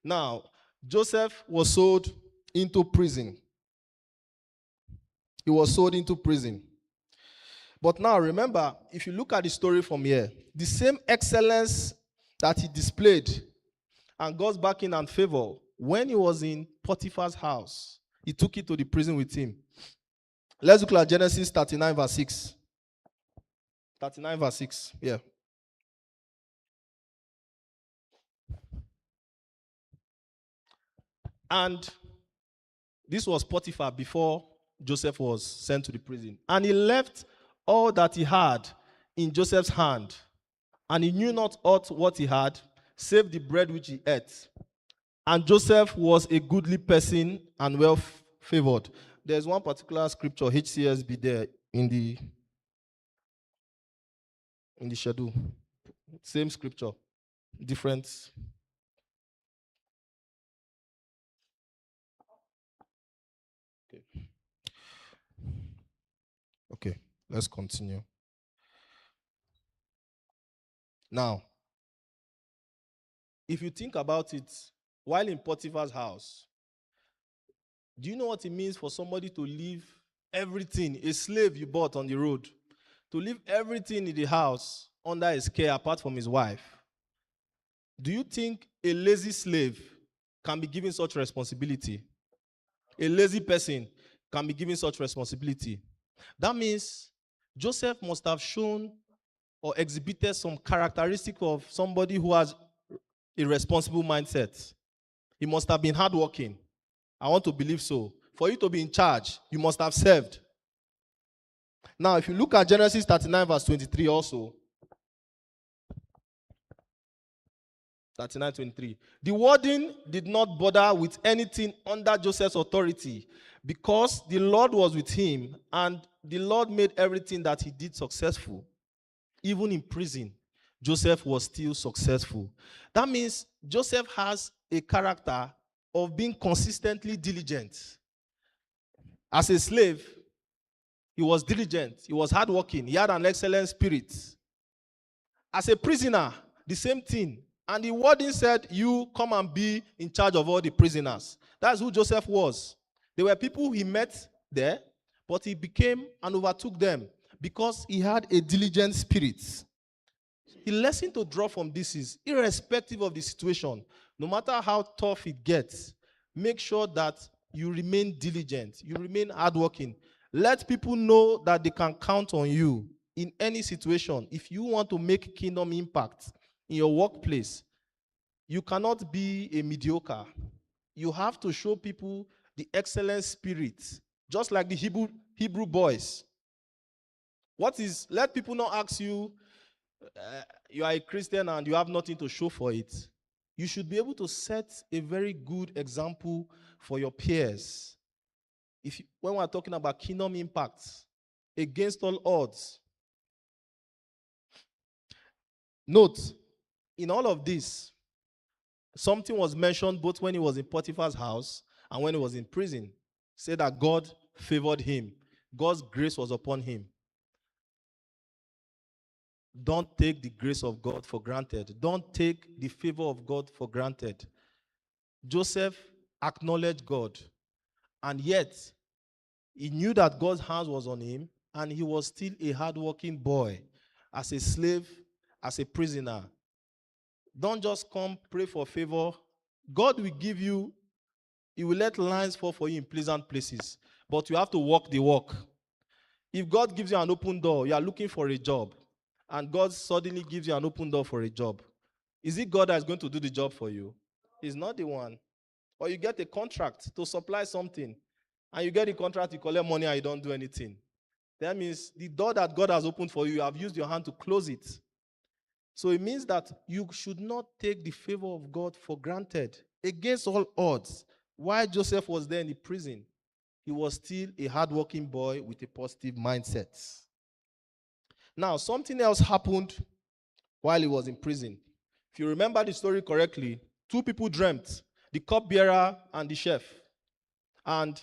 Now, Joseph was sold into prison. He was sold into prison. But now remember, if you look at the story from here, the same excellence that he displayed and God's backing and favor when he was in Potiphar's house, he took it to the prison with him. Let's look at Genesis 39 verse 6. 39 verse 6, yeah. And this was Potiphar before Joseph was sent to the prison. And he left all that he had in Joseph's hand, and he knew not aught what he had, save the bread which he ate. And Joseph was a goodly person and well favored. There's one particular scripture, HCSB, there in the schedule. Same scripture, different. Okay, let's continue. Now, if you think about it, while in Potiphar's house, do you know what it means for somebody to leave everything, a slave you bought on the road, to leave everything in the house under his care apart from his wife? Do you think a lazy slave can be given such responsibility? A lazy person can be given such responsibility. That means Joseph must have shown or exhibited some characteristic of somebody who has a responsible mindset. He must have been hardworking. I want to believe so. For you to be in charge, you must have served. Now, if you look at Genesis 39 verse 23 also, 39:23. The warden did not bother with anything under Joseph's authority because the Lord was with him and the Lord made everything that he did successful. Even in prison, Joseph was still successful. That means Joseph has a character of being consistently diligent. As a slave, he was diligent, he was hardworking, he had an excellent spirit. As a prisoner, the same thing. And the warden said, you come and be in charge of all the prisoners. That's who Joseph was. There were people he met there, but he became and overtook them because he had a diligent spirit. The lesson to draw from this is, irrespective of the situation, no matter how tough it gets, make sure that you remain diligent, you remain hardworking. Let people know that they can count on you in any situation. If you want to make kingdom impact in your workplace, you cannot be a mediocre. You have to show people the excellent spirit, just like the Hebrew boys. Let people not ask you, you are a Christian and you have nothing to show for it. You should be able to set a very good example for your peers. When we're talking about kingdom impact, against all odds. Note, in all of this, something was mentioned both when he was in Potiphar's house and when he was in prison. Say that God favored him. God's grace was upon him. Don't take the grace of God for granted. Don't take the favor of God for granted. Joseph acknowledged God, and yet he knew that God's hand was on him, and he was still a hardworking boy. As a slave, as a prisoner, don't just come pray for favor. God will give you, he will let lines fall for you in pleasant places, but you have to walk the walk. If God gives you an open door, you are looking for a job, and God suddenly gives you an open door for a job, is it God that is going to do the job for you? He's not the one. Or you get a contract to supply something, and you get the contract, you collect money, and you don't do anything. That means the door that God has opened for you, you have used your hand to close it. So it means that you should not take the favor of God for granted. Against all odds, while Joseph was there in the prison, he was still a hardworking boy with a positive mindset. Now, something else happened while he was in prison. If you remember the story correctly, two people dreamt, the cupbearer and the chef. And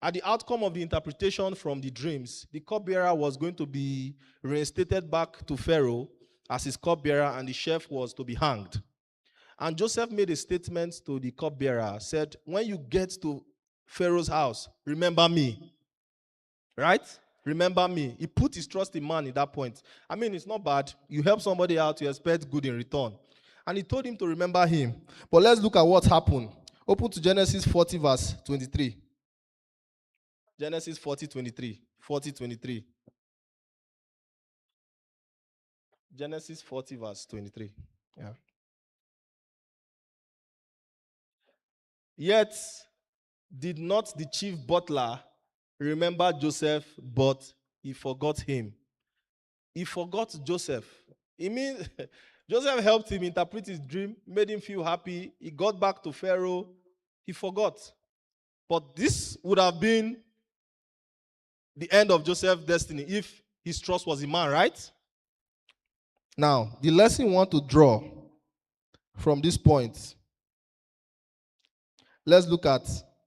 at the outcome of the interpretation from the dreams, the cupbearer was going to be reinstated back to Pharaoh as his cupbearer, and the chef was to be hanged. And Joseph made a statement to the cupbearer, said, when you get to Pharaoh's house, remember me. Right? Remember me. He put his trust in man at that point. I mean, it's not bad. You help somebody out, you expect good in return. And he told him to remember him. But let's look at what happened. Open to Genesis 40, verse 23. Genesis 40, 23. 40, 23. Genesis 40, verse 23. Yeah. Yet did not the chief butler remember Joseph, but he forgot him. He forgot Joseph. It means Joseph helped him interpret his dream, made him feel happy. He got back to Pharaoh. He forgot. But this would have been the end of Joseph's destiny if his trust was in man, right? Now, the lesson we want to draw from this point, let's look at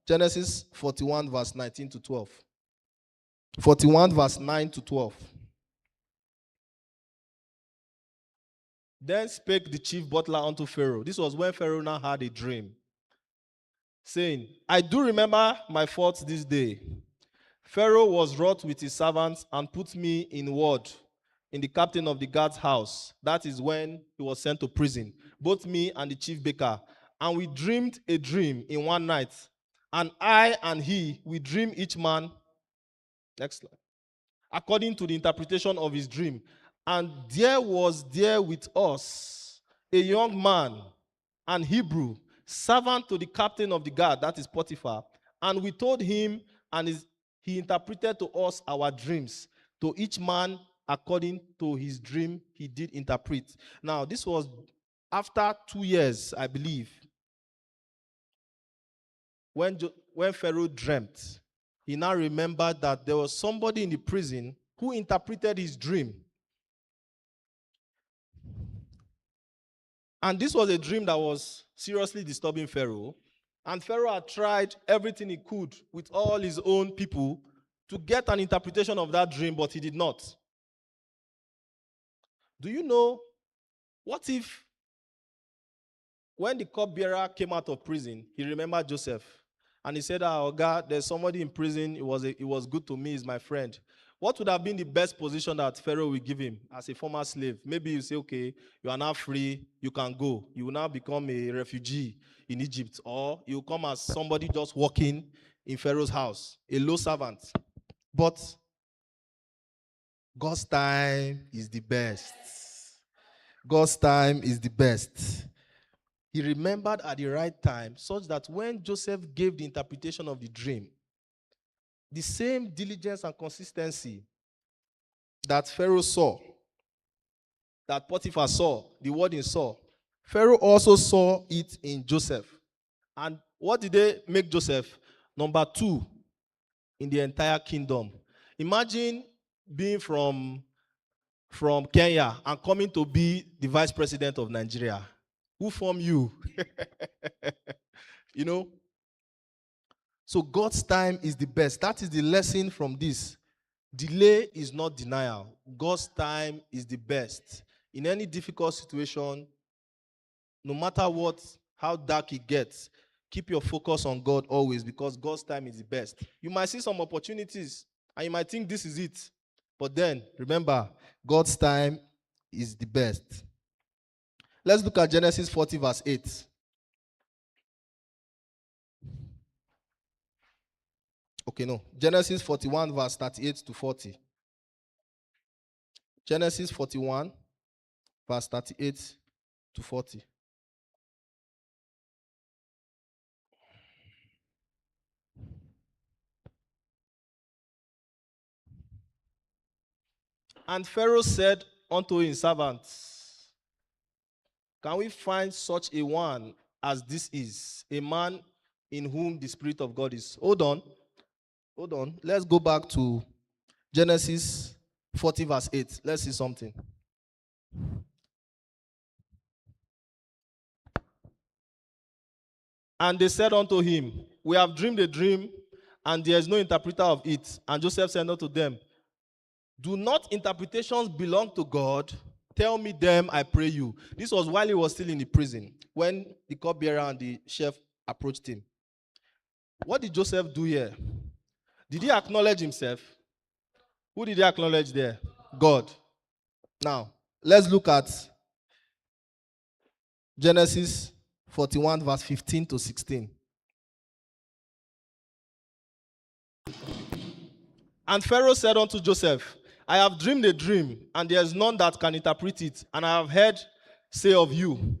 Genesis 41, verse 19 to 12. 41, verse 9 to 12. Then spake the chief butler unto Pharaoh. This was when Pharaoh now had a dream, saying, I do remember my faults this day. Pharaoh was wroth with his servants and put me in ward in the captain of the guard's house. That is when he was sent to prison, both me and the chief baker. And we dreamed a dream in one night. And I and he, we dream each man, next slide, according to the interpretation of his dream. And there was there with us a young man, an Hebrew, servant to the captain of the guard, that is Potiphar. And we told him, and he interpreted to us our dreams. To each man according to his dream he did interpret. Now, this was after 2 years, I believe, when Pharaoh dreamt. He now remembered that there was somebody in the prison who interpreted his dream. And this was a dream that was seriously disturbing Pharaoh. And Pharaoh had tried everything he could with all his own people to get an interpretation of that dream, but he did not. Do you know, what if when the cupbearer came out of prison, he remembered Joseph, and he said, oh God, there's somebody in prison, it was good to me, he's my friend. What would have been the best position that Pharaoh would give him as a former slave? Maybe you say, okay, you are now free, you can go. You will now become a refugee in Egypt, or you will come as somebody just working in Pharaoh's house, a low servant. But God's time is the best. God's time is the best. He remembered at the right time, such that when Joseph gave the interpretation of the dream, the same diligence and consistency that Pharaoh saw, that Potiphar saw, the word in saw, Pharaoh also saw it in Joseph. And what did they make Joseph? Number 2 in the entire kingdom. Imagine being from Kenya and coming to be the vice president of Nigeria. Who formed you? You know? So God's time is the best. That is the lesson from this. Delay is not denial. God's time is the best. In any difficult situation, no matter how dark it gets, keep your focus on God always, because God's time is the best. You might see some opportunities and you might think this is it. But then, remember, God's time is the best. Let's look at Genesis 40, verse 8. Okay, no. Genesis 41, verse 38 to 40. Genesis 41, verse 38 to 40. And Pharaoh said unto his servants, can we find such a one as this is, a man in whom the Spirit of God is? Hold on. Let's go back to Genesis 40, verse 8. Let's see something. And they said unto him, we have dreamed a dream, and there is no interpreter of it. And Joseph said unto them, do not interpretations belong to God? Tell me them, I pray you. This was while he was still in the prison, when the cupbearer and the chef approached him. What did Joseph do here? Did he acknowledge himself? Who did he acknowledge there? God. Now, let's look at Genesis 41, verse 15 to 16. And Pharaoh said unto Joseph, I have dreamed a dream, and there is none that can interpret it, and I have heard say of you,